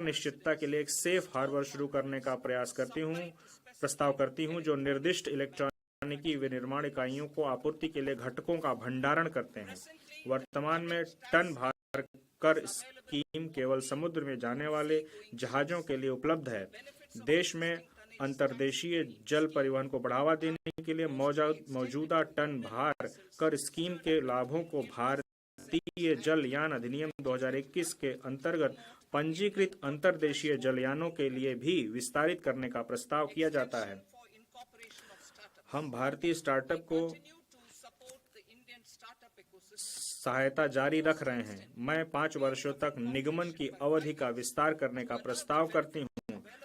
निश्चितता के लिए एक सेफ हार्बर शुरू करने का प्रस्ताव करती हूं जो निर्दिष्ट इलेक्ट्रॉनिकी विनिर्माण इकाइयों को आपूर्ति के लिए घटकों का भंडारण करते हैं। वर्तमान में टन भार कर स्कीम केवल समुद्र में जाने वाले जहाजों के लिए उपलब्ध है। देश में अंतर्देशीय जल परिवहन को बढ़ावा देने के लिए मौजूदा टन भार कर स्कीम के लाभों को भारतीय जलयान अधिनियम 2021 के अंतर्गत पंजीकृत अंतर्देशीय जलयानों के लिए भी विस्तारित करने का प्रस्ताव किया जाता है। हम भारतीय स्टार्टअप को सहायता जारी रख रहे हैं। मैं 5 वर्षों तक निगमन की अवधि का विस्तार करने का प्रस्ताव करती हूं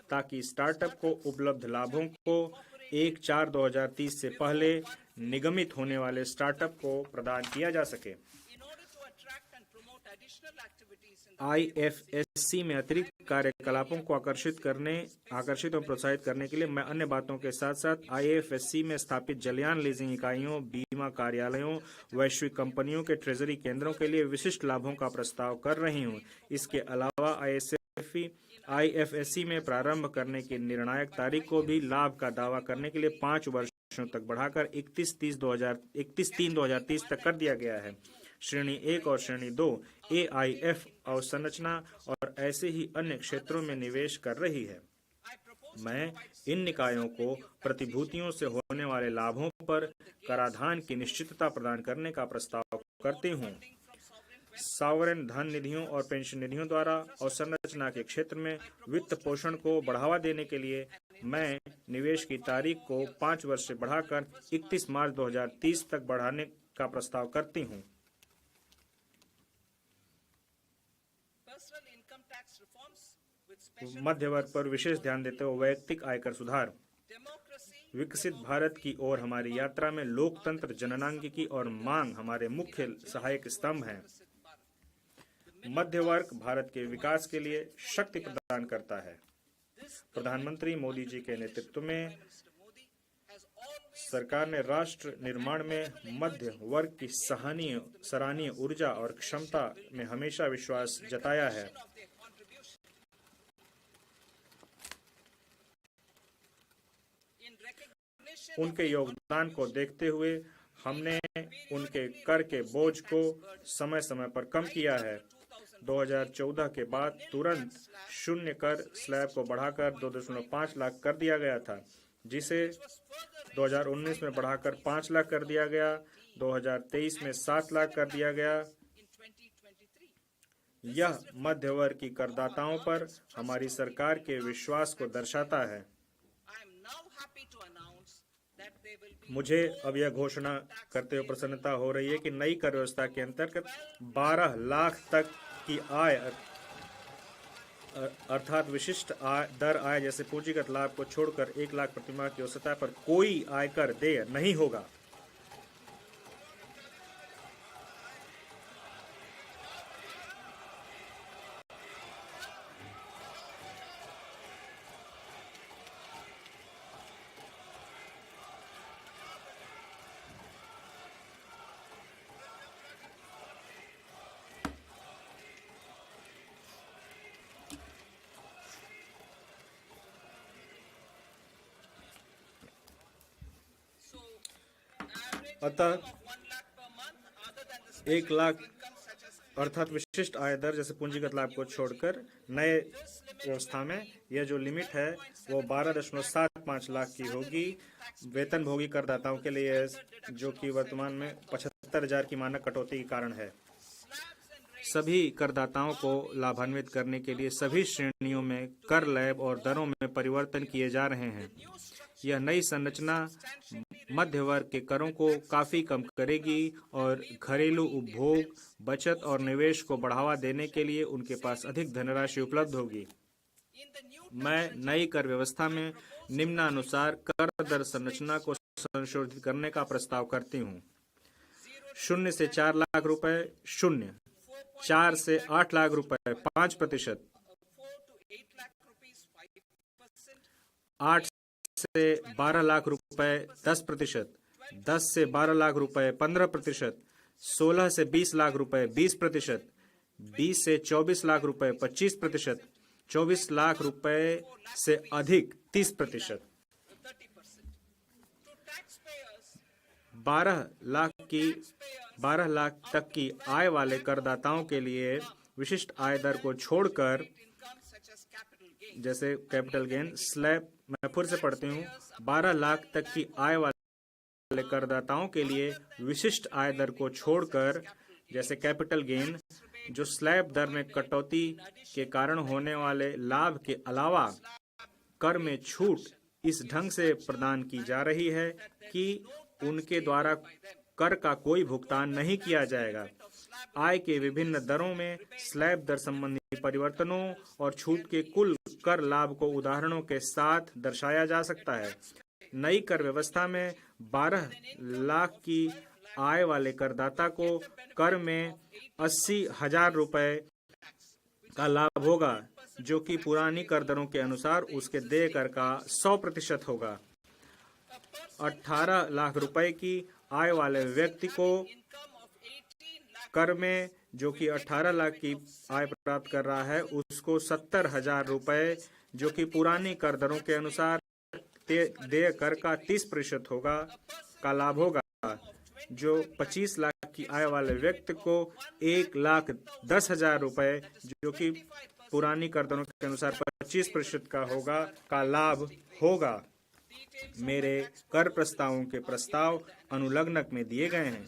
ताकि स्टार्टअप को उपलब्ध लाभों को 1/4/2030 से पहले निगमित होने वाले स्टार्टअप को प्रदान किया जा सके। IFSC में अतिरिक्त कार्यकलापों को आकर्षित और प्रोत्साहित करने के लिए मैं अन्य बातों के साथ साथ IFSC में स्थापित जलयान लीजिंग इकाइयों, बीमा कार्यालयों, वैश्विक कंपनियों के ट्रेजरी केंद्रों के लिए विशिष्ट लाभों का प्रस्ताव कर रही हूं। इसके अलावा IFSC में प्रारंभ करने की निर्णायक तारीख को भी लाभ का दावा करने के लिए 5 वर्षों तक बढ़ाकर 31/3/2030 तक कर दिया गया है। श्रेणी 1 और श्रेणी 2 AIF अवसंरचना और ऐसे ही अन्य क्षेत्रों में निवेश कर रही है। मैं इन निकायों को प्रतिभूतियों से होने वाले लाभों पर कराधान की निश्चितता प्रदान करने का प्रस्ताव करती हूं। सॉवरेन धन निधियों और पेंशन निधियों द्वारा अवसंरचना के क्षेत्र में वित्त पोषण को बढ़ावा देने के लिए मैं निवेश की तारीख को 5 वर्ष से बढ़ाकर 31 मार्च 2030 तक बढ़ाने का प्रस्ताव करती हूं। मध्य वर्ग पर विशेष ध्यान देते हुए वैयक्तिक आयकर सुधार। विकसित भारत की ओर हमारी यात्रा में लोकतंत्र, जननांगिकी और मांग हमारे मुख्य सहायक स्तंभ हैं। मध्य वर्ग भारत के विकास के लिए शक्ति प्रदान करता है। प्रधानमंत्री मोदी जी के नेतृत्व में सरकार ने राष्ट्र निर्माण में मध्य वर्ग की सराहनीय ऊर्जा और क्षमता में हमेशा विश्वास जताया है। उनके योगदान को देखते हुए हमने उनके कर के बोझ को समय समय पर कम किया है। 2014 के बाद तुरंत शून्य कर स्लैब को बढ़ाकर 2.5 लाख कर दिया गया था, जिसे 2019 में बढ़ाकर 5 लाख कर दिया गया, 2023 में 7 लाख कर दिया गया। यह मध्य वर्ग की करदाताओं पर हमारी सरकार के विश्वास को दर्शाता है। मुझे अब यह घोषणा करते हुए प्रसन्नता हो रही है कि नई कर व्यवस्था के अंतर्गत 12 लाख तक की आय अर्थात विशिष्ट दर आय जैसे पूंजीगत लाभ को छोड़कर 1 लाख प्रतिमाह की औसत आय पर कोई आयकर देय नहीं होगा। अतः 1 लाख अर्थात विशिष्ट आय दर जैसे पूंजीगत लाभ को छोड़कर नए व्यवस्था में यह जो लिमिट है वो 12.75 लाख की होगी वेतनभोगी करदाताओं के लिए, जो कि वर्तमान में 75,000 की मानक कटौती के कारण है। सभी करदाताओं को लाभान्वित करने के लिए सभी श्रेणियों में कर लैब और दरों में परिवर्तन किए जा रहे हैं। यह नई संरचना मध्य वर्ग के करों को काफी कम करेगी और घरेलू उपभोग, बचत और निवेश को बढ़ावा देने के लिए उनके पास अधिक धनराशि उपलब्ध होगी। मैं नई कर व्यवस्था में निम्नानुसार कर दर संरचना को संशोधित करने का प्रस्ताव करती हूँ। 0 से 4 लाख रुपए 0, 4 से 8 लाख रुपए 5%, 8 से 12 लाख रुपए 10%, 10 से 12 लाख रुपए 15%, 16 से 20 लाख रुपए 20%, 20 से 24 लाख रुपए 25%, 24 लाख रुपए से अधिक 30%, 12 लाख तक की आय वाले करदाताओं के लिए विशिष्ट आय दर को छोड़कर, जैसे कैपिटल गेन स्लैब, मैं फिर से पढ़ती हूँ, 12 लाख तक की आय वाले करदाताओं के लिए विशिष्ट आय दर को छोड़कर, जैसे कैपिटल गेन, जो स्लैब दर में कटौती के कारण होने वाले लाभ के अलावा कर में छूट इस ढंग से प्रदान की जा रही है कि उनके द्वारा कर का कोई भुगतान नहीं किया जाएगा। आय के विभिन्न दरों में स्लैब दर संबंधी परिवर्तनों और छूट के कुल कर लाभ को उदाहरणों के साथ दर्शाया जा सकता है। नई कर व्यवस्था में 12 लाख की आय वाले करदाता को कर में 80,000 रुपए का लाभ होगा, जो कि पुरानी कर दरों के अनुसार उसके देय कर का 100% होगा। 18 लाख रुपए की आय वाले व्यक्ति को कर में, जो कि 18 लाख की आय प्राप्त कर रहा है, उसको 70,000 रुपए, जो कि पुरानी कर दरों के अनुसार देय कर का 30% होगा, का लाभ होगा। जो 25 लाख की आय वाले व्यक्ति को 1,10,000 रुपए, जो कि पुरानी कर दरों के अनुसार 25% का होगा, का लाभ होगा। मेरे कर प्रस्तावों के प्रस्ताव अनुलग्नक में दिए गए हैं।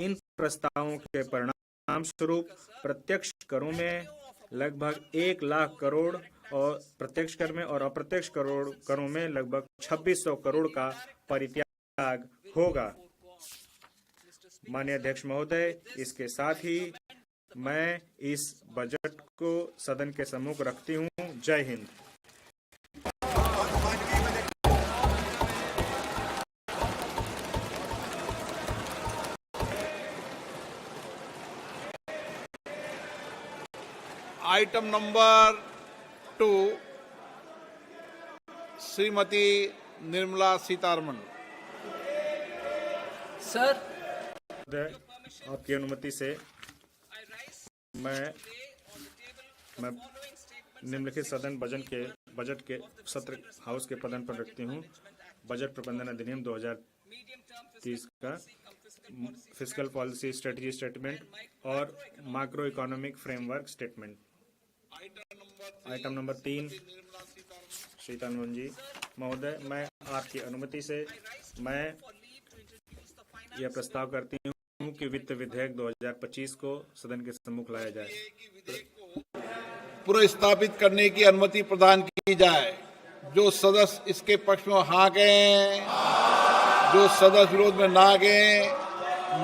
इन प्रस्तावों के परिणाम स्वरूप प्रत्यक्ष करों में लगभग 1 लाख करोड़ और प्रत्यक्ष कर में और अप्रत्यक्ष करों में लगभग 2600 करोड़ का परित्याग होगा। माननीय अध्यक्ष महोदय, इसके साथ ही मैं इस बजट को सदन के सम्मुख रखती हूँ। जय Hind. Item number 2, Shrimati Nirmala Sitharaman. Sir, आपकी अनुमति से मैं निम्नलिखित सदन बजट के सत्र हाउस के पदन पर रखती हूँ। बजट प्रबंधन अधिनियम 2030 का फिस्कल पॉलिसी स्ट्रेटजी स्टेटमेंट और macro economic framework statement. Item number 3, Sitharaman ji महोदय, मैं आपकी अनुमति से मैं यह प्रस्ताव करती हूँ कि वित्त विधेयक 2025 को सदन के सम्मुख लाया जाए, पुनर्स्थापित करने की अनुमति प्रदान की जाए। जो सदस्य इसके पक्ष में हाँ गए, जो सदस्य विरोध में ना गए।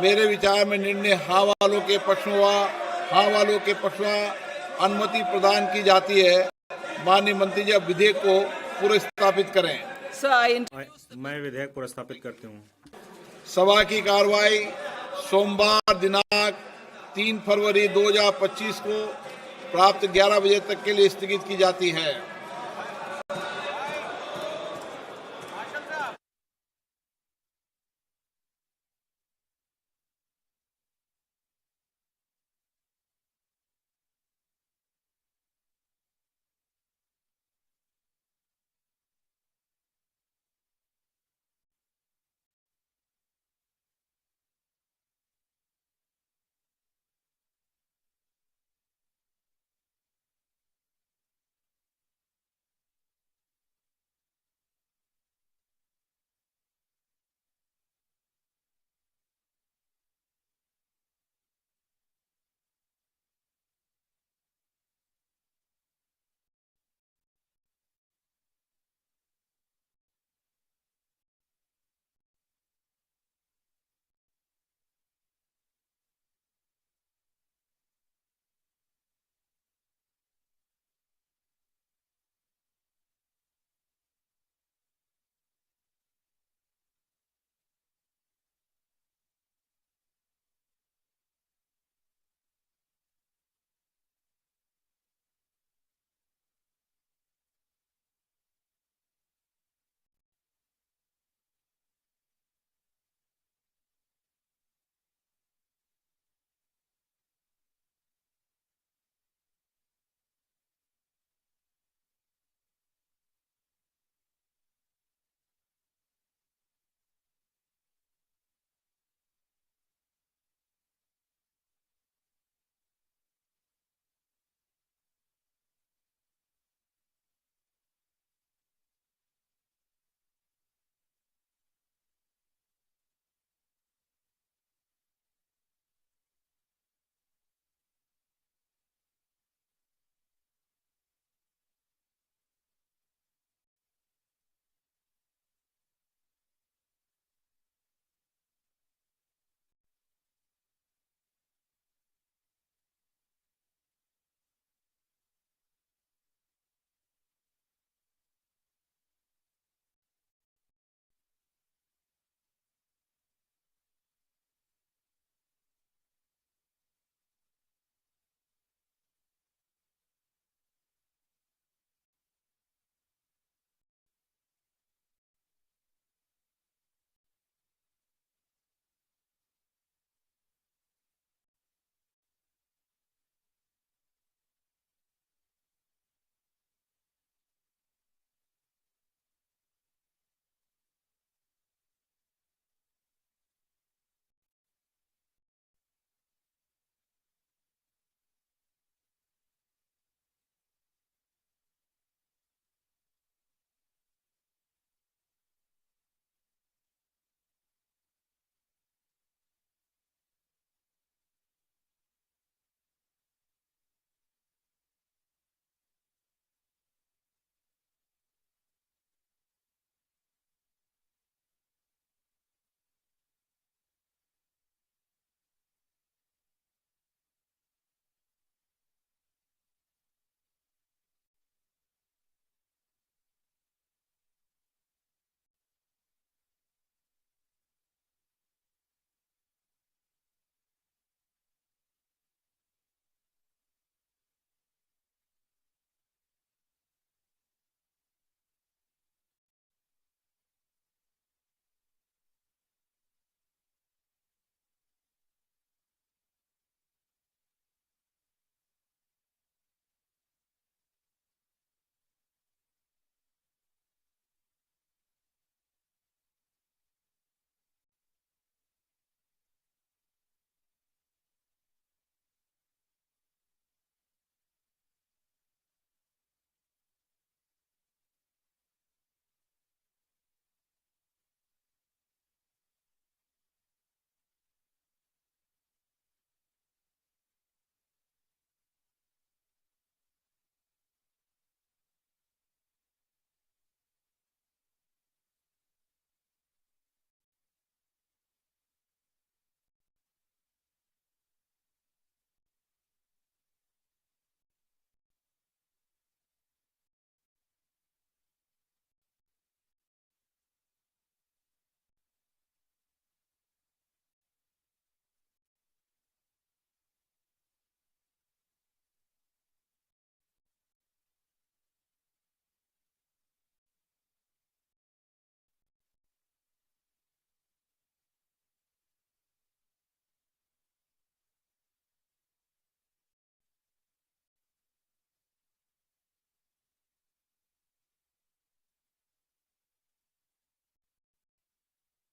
मेरे विचार में निर्णय हाँ वालों के पक्ष में हुआ। हाँ वालों के पक्ष में अनुमति प्रदान की जाती है। माननीय मंत्री जी, अब विधेयक को पुनर्स्थापित करें। मैं विधेयक पुनर्स्थापित करती हूँ। सभा की कार्रवाई सोमवार दिनांक 3 फरवरी 2025 को प्राप्त 11 बजे तक के लिए स्थगित की जाती है।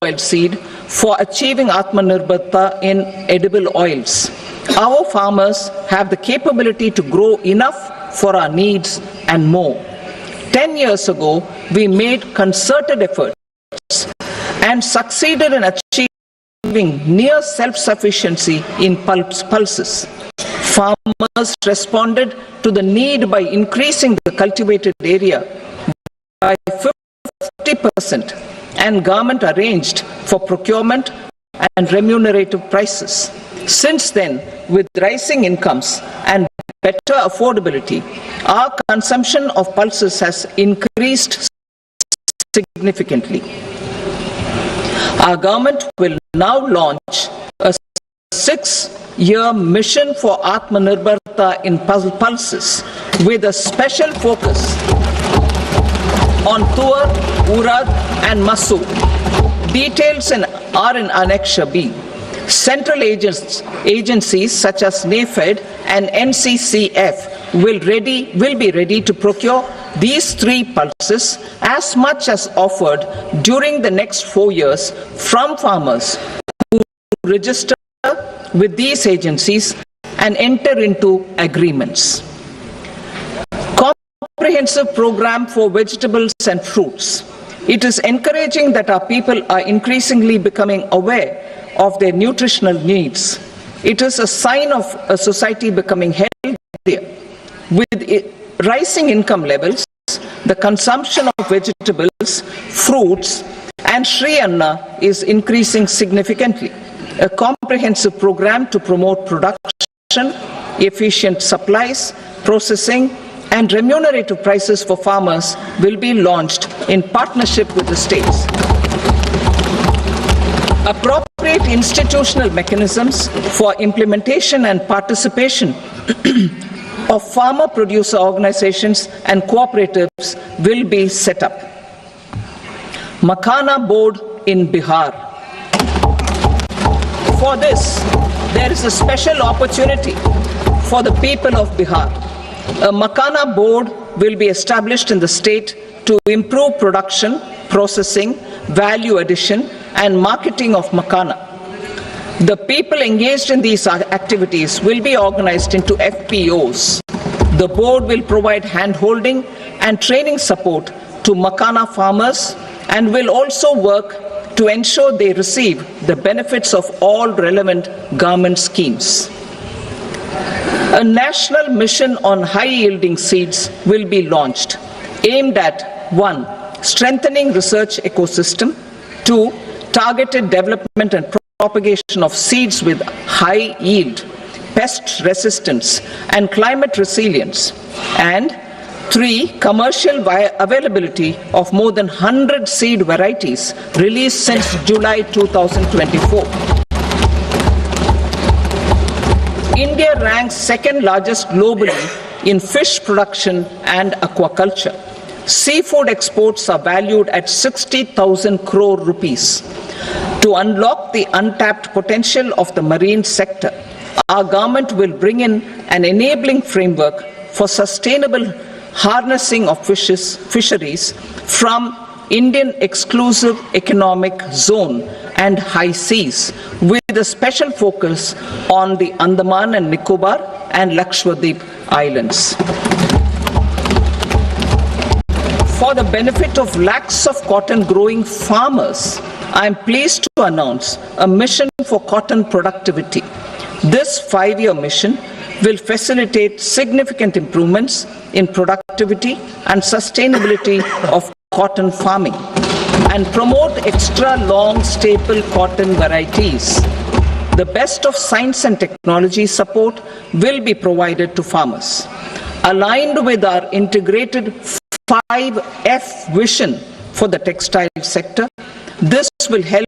oilseed for achieving Atmanirbharta in edible oils. Our farmers have the capability to grow enough for our needs and more. 10 years ago, we made concerted efforts and succeeded in achieving near self-sufficiency in pulses. Farmers responded to the need by increasing the cultivated area by 50%, and government arranged for procurement and remunerative prices. Since then, with rising incomes and better affordability, our consumption of pulses has increased significantly. Our government will now launch a 6-year mission for Atmanirbharta in pulses with a special focus on Tuar, Urad and Masoor. Details are in Annexure B. Central agencies such as NAFED and NCCF will be ready to procure these 3 pulses as much as offered during the next 4 years from farmers who register with these agencies and enter into agreements. Comprehensive program for vegetables and fruits. It is encouraging that our people are increasingly becoming aware of their nutritional needs. It is a sign of a society becoming healthier. With rising income levels, the consumption of vegetables, fruits, and Shri Anna is increasing significantly. A comprehensive program to promote production, efficient supplies, processing, and remunerative prices for farmers will be launched in partnership with the states. Appropriate institutional mechanisms for implementation and participation of farmer producer organizations and cooperatives will be set up. Makhana board in Bihar. For this, there is a special opportunity for the people of Bihar. A Makhana board will be established in the state to improve production, processing, value addition, and marketing of Makhana. The people engaged in these activities will be organized into FPOs. The board will provide hand-holding and training support to Makhana farmers and will also work to ensure they receive the benefits of all relevant government schemes. A national mission on high-yielding seeds will be launched, aimed at 1. Strengthening research ecosystem, 2. Targeted development and propagation of seeds with high yield, pest resistance, and climate resilience, and 3. Commercial availability of more than 100 seed varieties released since July 2024. India ranks second largest globally in fish production and aquaculture. Seafood exports are valued at 60,000 crore rupees. To unlock the untapped potential of the marine sector, our government will bring in an enabling framework for sustainable harnessing of fisheries from Indian Exclusive Economic Zone and high seas, with a special focus on the Andaman and Nicobar and Lakshadweep Islands. For the benefit of lakhs of cotton growing farmers, I am pleased to announce a mission for cotton productivity. This 5-year mission will facilitate significant improvements in productivity and sustainability of cotton farming and promote extra long staple cotton varieties. The best of science and technology support will be provided to farmers. Aligned with our integrated 5F vision for the textile sector, this will help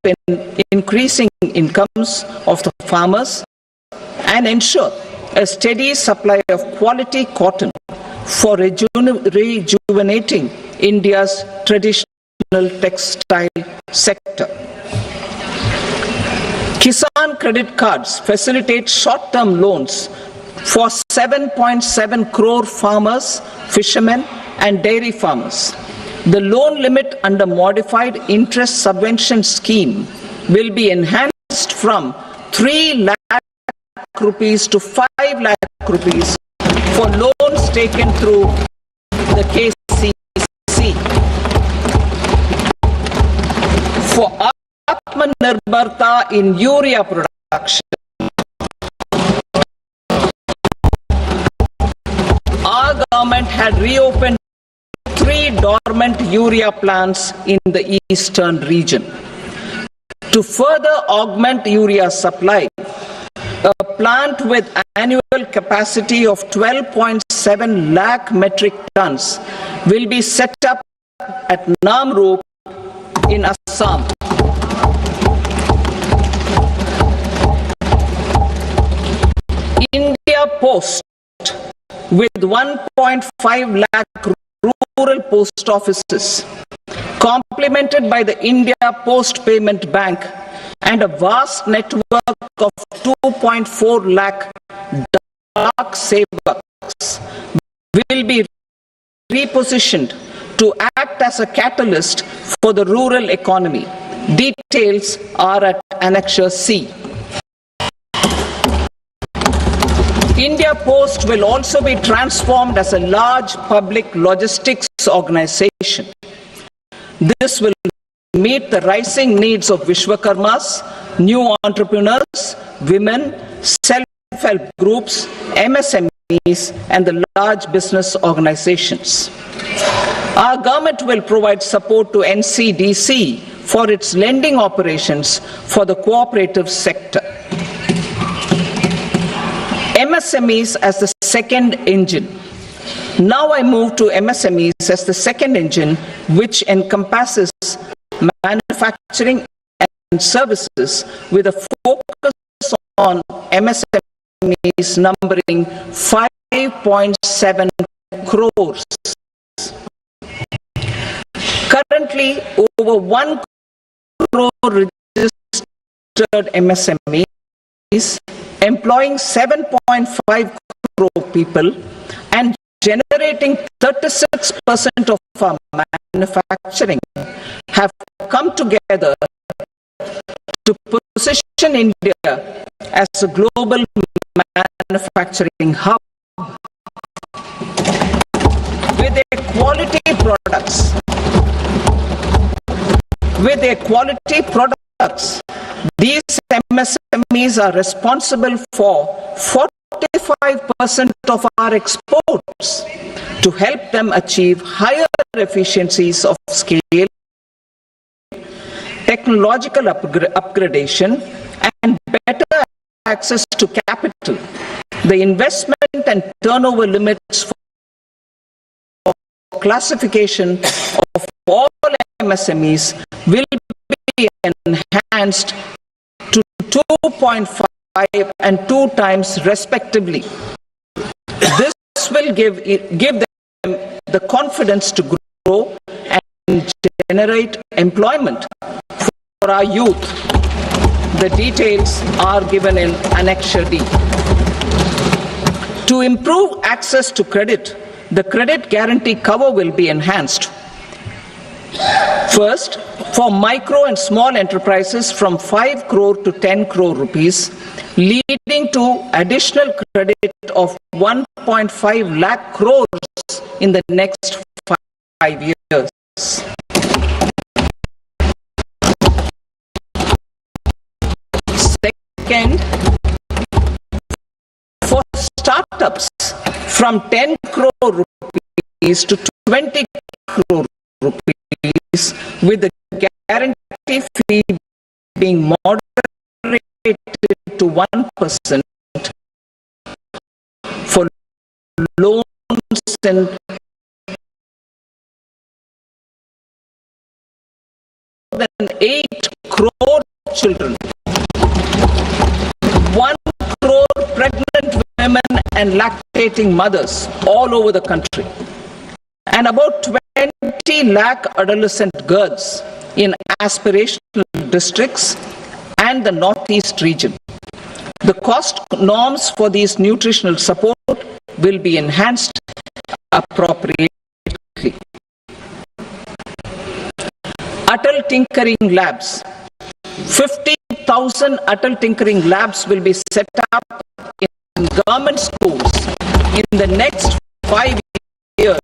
in increasing incomes of the farmers and ensure a steady supply of quality cotton for rejuvenating India's traditional textile sector. Kisan credit cards facilitate short-term loans for 7.7 crore farmers, fishermen, and dairy farmers. The loan limit under modified interest subvention scheme will be enhanced from 3 lakh rupees to 5 lakh rupees for loans taken through the KCC. For Atmanirbharta in urea production, our government had reopened 3 dormant urea plants in the eastern region. To further augment urea supply, a plant with annual capacity of 12.7 lakh metric tons will be set up at Namrup in Assam. India Post, with 1.5 lakh rural post offices, complemented by the India Post Payment Bank and a vast network of 2.4 lakh dark savers, will be repositioned to act as a catalyst for the rural economy. Details are at Annexure C. India Post will also be transformed as a large public logistics organization. This will meet the rising needs of Vishwakarmas, new entrepreneurs, women, self-help groups, MSMEs, and the large business organizations. Our government will provide support to NCDC for its lending operations for the cooperative sector. MSMEs as the second engine. Now I move to MSMEs as the second engine, which encompasses manufacturing and services with a focus on MSMEs numbering 5.7 crores. Currently, over 1 crore registered MSMEs, employing 7.5 crore people and generating 36% of our manufacturing, have come together to position India as a global manufacturing hub with their quality products. These MSMEs are responsible for 45% of our exports. To help them achieve higher efficiencies of scale, technological upgradation, and better access to capital, the investment and turnover limits for classification of all MSMEs will be enhanced to 2.5 and 2 times respectively. This will give them the confidence to grow and generate employment for our youth. The details are given in Annexure D. To improve access to credit, the credit guarantee cover will be enhanced. First, for micro and small enterprises from 5 crore to 10 crore rupees, leading to additional credit of 1.5 lakh crores in the next 5 years. Second, for startups from 10 crore rupees to 20 crore rupees, with the guarantee fee being moderated to 1% for loans and more than 8 crore children, 1 crore pregnant women and lactating mothers all over the country, and about 20 lakh adolescent girls in aspirational districts and the Northeast region. The cost norms for these nutritional support will be enhanced appropriately. Atal Tinkering Labs. 50,000 Atal Tinkering Labs will be set up in government schools in the next 5 years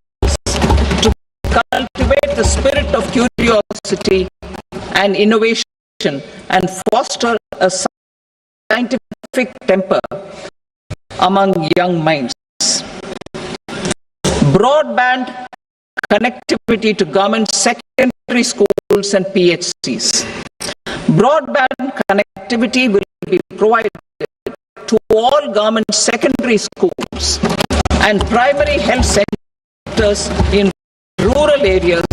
to cultivate the spirit of curiosity and innovation and foster a scientific temper among young minds. Broadband connectivity to government secondary schools and PHCs. Broadband connectivity will be provided to all government secondary schools and primary health centers in rural areas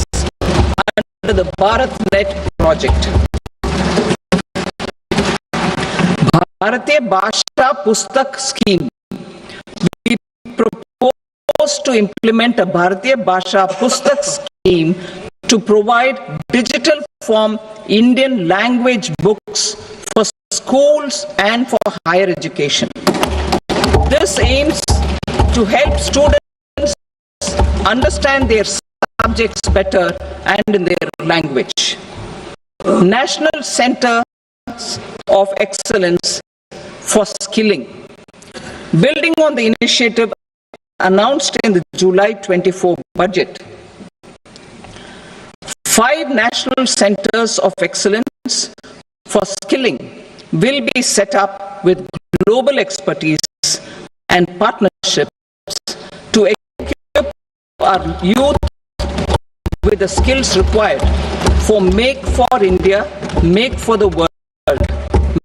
under the BharatNet project. Bharatiya Bhasha Pustak Scheme. We propose to implement a Bharatiya Bhasha Pustak scheme to provide digital form Indian language books for schools and for higher education. This aims to help students understand their subjects better and in their language. National Centers of Excellence for Skilling. Building on the initiative announced in the July 24 budget, 5 national centers of excellence for skilling will be set up with global expertise and partnerships to equip our youth with the skills required for Make for India, Make for the World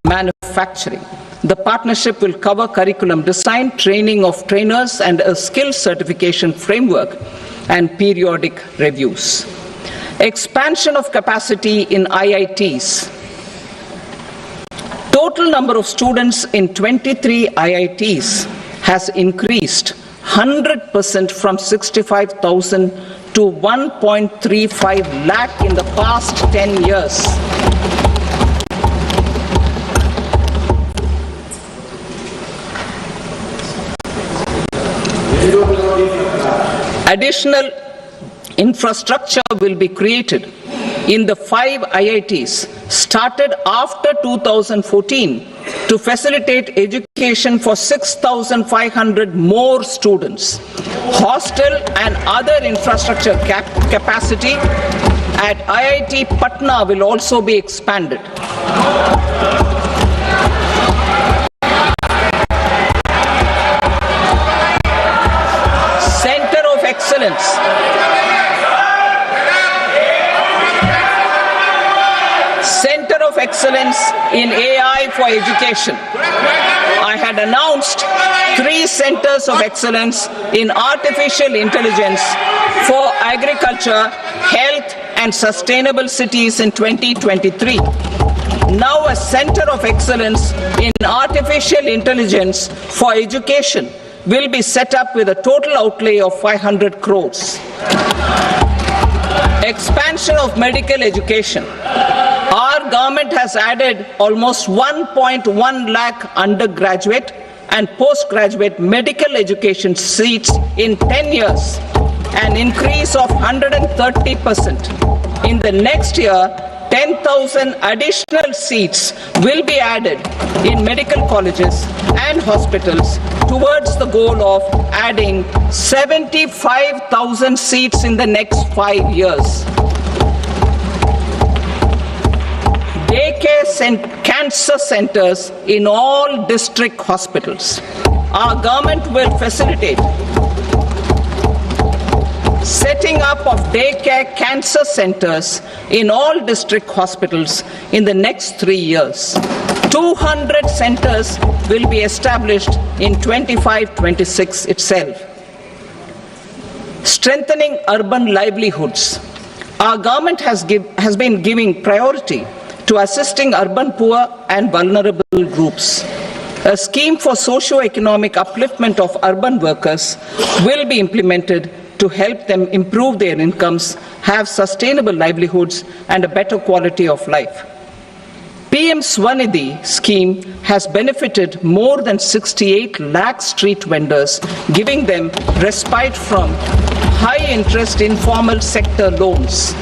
manufacturing. The partnership will cover curriculum design, training of trainers, and a skills certification framework and periodic reviews. Expansion of capacity in IITs. Total number of students in 23 IITs has increased 100% from 65,000 to 1.35 lakh in the past 10 years. Additional infrastructure will be created in the 5 IITs started after 2014 to facilitate education for 6,500 more students. Hostel and other infrastructure capacity at IIT Patna will also be expanded. Center of Excellence. Center of Excellence in AI for Education. I had announced 3 centers of excellence in artificial intelligence for agriculture, health, and sustainable cities in 2023. Now a center of excellence in artificial intelligence for education will be set up with a total outlay of 500 crores. Expansion of medical education. Our government has added almost 1.1 lakh undergraduate and postgraduate medical education seats in 10 years, an increase of 130%. In the next year, 10,000 additional seats will be added in medical colleges and hospitals towards the goal of adding 75,000 seats in the next 5 years. Daycare cancer centers in all district hospitals. Our government will facilitate setting up of daycare cancer centers in all district hospitals in the next 3 years. 200 centers will be established in 25-26 itself. Strengthening urban livelihoods. Our government has been giving priority to assisting urban poor and vulnerable groups. A scheme for socio-economic upliftment of urban workers will be implemented to help them improve their incomes, have sustainable livelihoods, and a better quality of life. PM Swanidhi scheme has benefited more than 68 lakh street vendors, giving them respite from high-interest informal sector loans.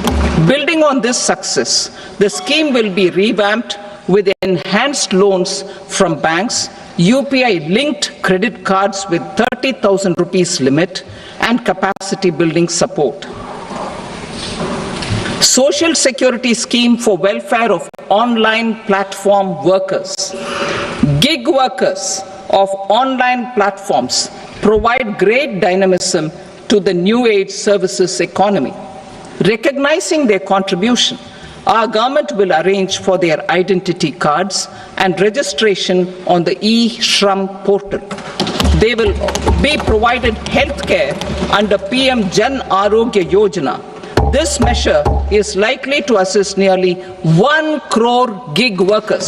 Building on this success, the scheme will be revamped with enhanced loans from banks, UPI-linked credit cards with 30,000 rupees limit, and capacity-building support. Social Security Scheme for welfare of online platform workers. Gig workers of online platforms provide great dynamism to the new age services economy. Recognizing their contribution, our government will arrange for their identity cards and registration on the e-Shram portal. They will be provided health care under PM Jan Arogya Yojana. This measure is likely to assist nearly 1 crore gig workers.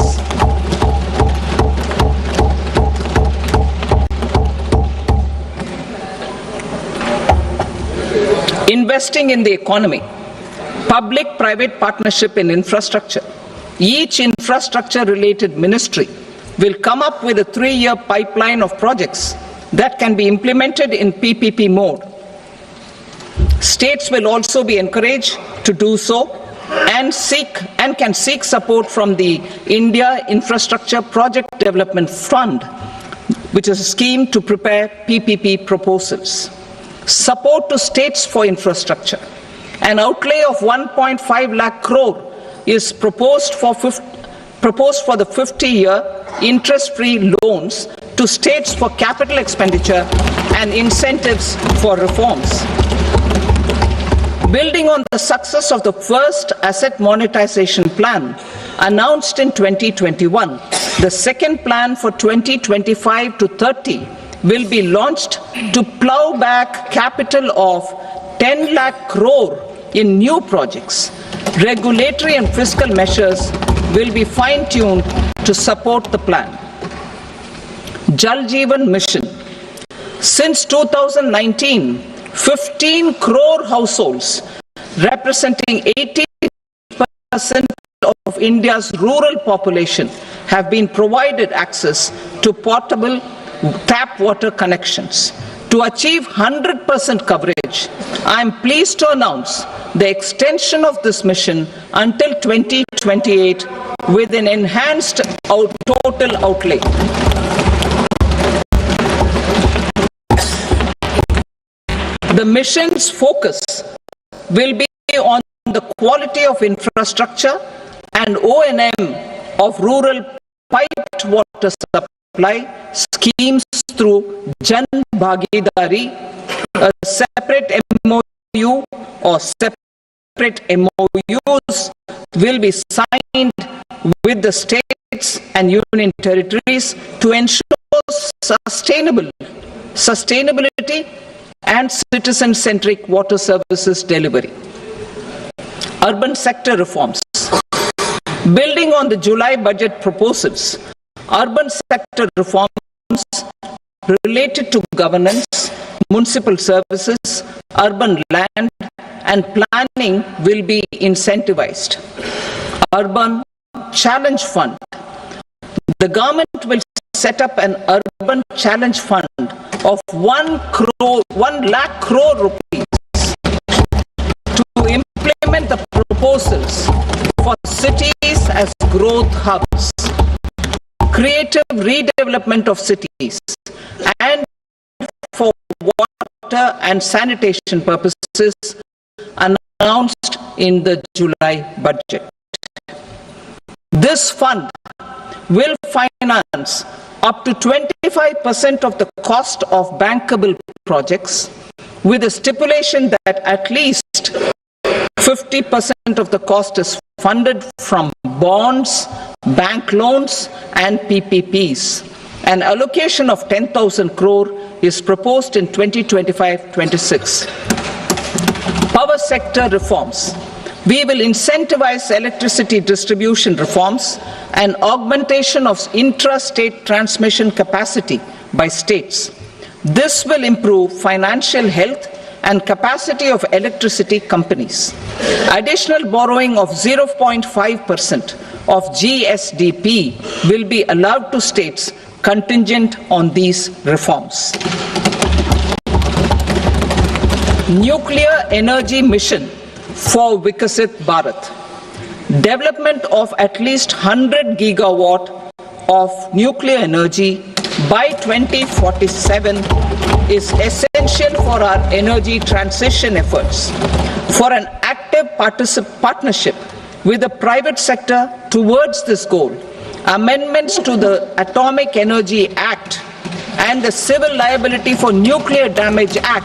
Investing in the economy. Public-private partnership in infrastructure. Each infrastructure-related ministry will come up with a 3-year pipeline of projects that can be implemented in PPP mode. States will also be encouraged to do so and can seek support from the India Infrastructure Project Development Fund, which is a scheme to prepare PPP proposals. Support to states for infrastructure. An outlay of 1.5 lakh crore is proposed for the 50-year interest-free loans to states for capital expenditure and incentives for reforms. Building on the success of the first asset monetization plan announced in 2021, the second plan for 2025 to 30 will be launched to plow back capital of 10 lakh crore in new projects. Regulatory and fiscal measures will be fine-tuned to support the plan. Jal Jeevan Mission. Since 2019, 15 crore households, representing 80% of India's rural population, have been provided access to portable tap water connections. To achieve 100% coverage, I am pleased to announce the extension of this mission until 2028 with an enhanced total outlay. The mission's focus will be on the quality of infrastructure and O&M of rural piped water supply schemes through Jan Bhagidari. A separate MOU or separate MOUs will be signed with the states and union territories to ensure sustainability and citizen-centric water services delivery. Urban sector reforms. Building on the July budget proposals, urban sector reforms related to governance, municipal services, urban land and planning will be incentivized. Urban Challenge Fund. The government will set up an urban challenge fund of 1 lakh crore rupees to implement the proposals for cities as growth hubs, creative redevelopment of cities, and for water and sanitation purposes announced in the July budget. This fund will finance up to 25% of the cost of bankable projects, with a stipulation that at least 50% of the cost is funded from bonds, bank loans and PPPs. An allocation of 10,000 crore is proposed in 2025-26. Power sector reforms. We will incentivize electricity distribution reforms and augmentation of intra-state transmission capacity by states. This will improve financial health and capacity of electricity companies. Additional borrowing of 0.5% of GSDP will be allowed to states contingent on these reforms. nuclear energy mission for Vikasit Bharat. Development of at least 100 gigawatt of nuclear energy by 2047 is essential for our energy transition efforts. For an active partnership with the private sector towards this goal, amendments to the Atomic Energy Act and the Civil Liability for Nuclear Damage Act